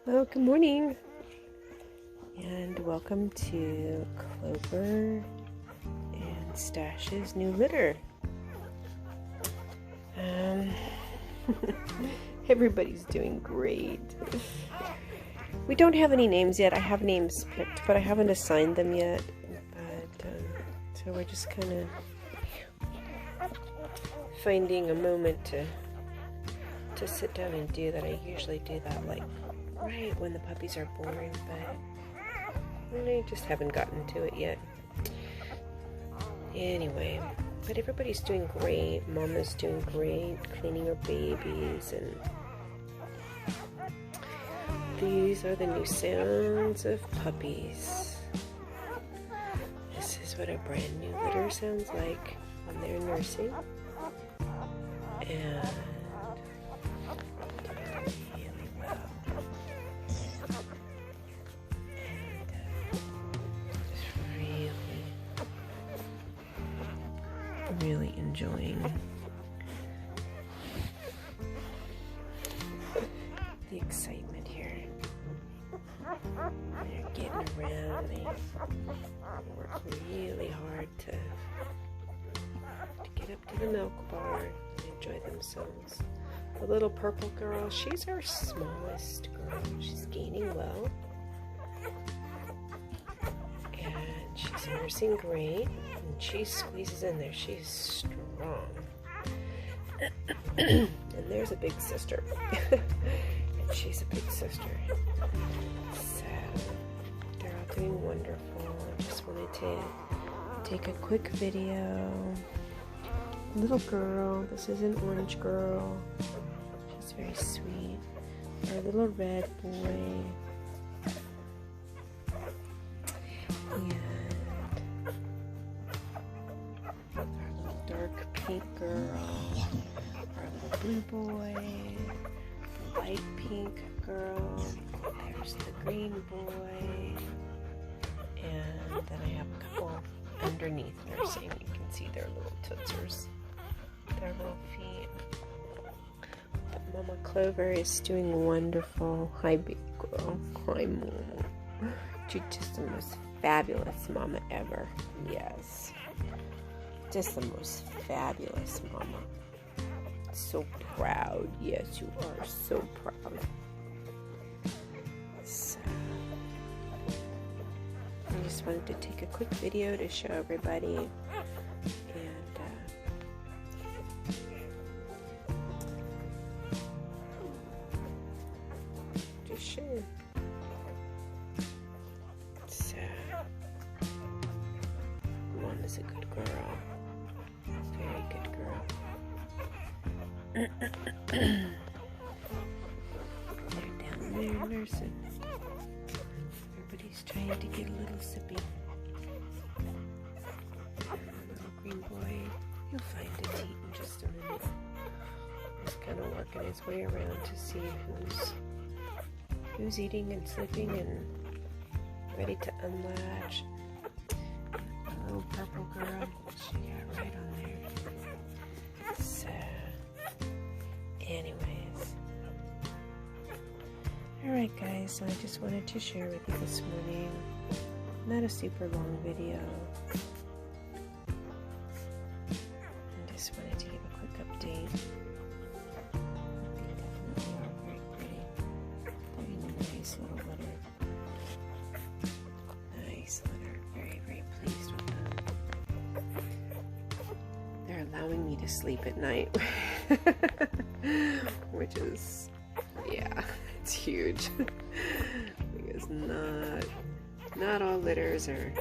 Well, good morning, and welcome to Clover and Stache's new litter. Everybody's doing great. We don't have any names yet. I have names picked, but I haven't assigned them yet. So we're just kind of finding a moment to sit down and do that. I usually do that like right when the puppies are born, but I just haven't gotten to it yet. Anyway, but everybody's doing great. Mama's doing great, cleaning her babies, and these are the new sounds of puppies. This is what a brand new litter sounds like when they're nursing. And really enjoying the excitement here. They're getting around. They work really hard to get up to the milk bar and enjoy themselves. The little purple girl, she's our smallest girl. She's gaining well. And she's nursing great. And she squeezes in there. She's strong. And there's a big sister. And she's a big sister. So they're all doing wonderful. I just wanted to take a quick video. Little girl. This is an orange girl. She's very sweet. Our little red boy. And pink girl, our little blue boy, light pink girl, there's the green boy, and then I have a couple underneath nursing. You can see their little tootsers, their little feet. But Mama Clover is doing wonderful. Hi, big girl. Hi, Mama. She's just the most fabulous mama ever. Yes. Just the most fabulous mama. So proud. Yes, you are so proud. So, I just wanted to take a quick video to show everybody. And just share. So, Mama's a good girl. Very good girl. They're down there nursing. Everybody's trying to get a little sippy. Little green boy, he'll find a teat in just a minute. He's kind of working his way around to see who's eating and sleeping and ready to unlatch. A little purple girl, she got right on there. So, anyways. Alright guys, so I just wanted to share with you this morning. Not a super long video. I just wanted to give a quick update. They definitely are very pretty. They're in a nice little litter. Nice litter. Very, very pleased with them. They're allowing me to sleep at night. Which is, yeah, it's huge. Because not all litters are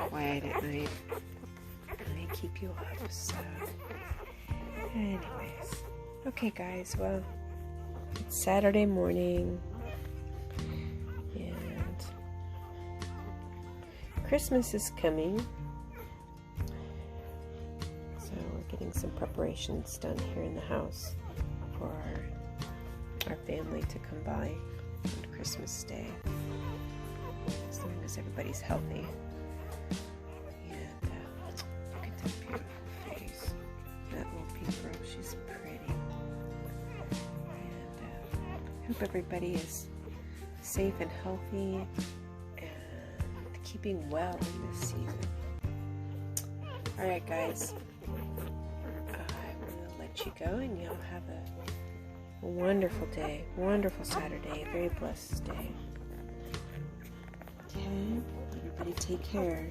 quiet at night. And they keep you up, so. Anyways. Okay guys, well, it's Saturday morning. And Christmas is coming. So we're getting some preparations done here in the house for our family to come by on Christmas Day, as long as everybody's healthy. And look at that beautiful face. That little pink girl, she's pretty. And hope everybody is safe and healthy and keeping well in this season. Alright guys, I will let you go and y'all have a wonderful day, wonderful Saturday, a very blessed day. Okay, everybody take care.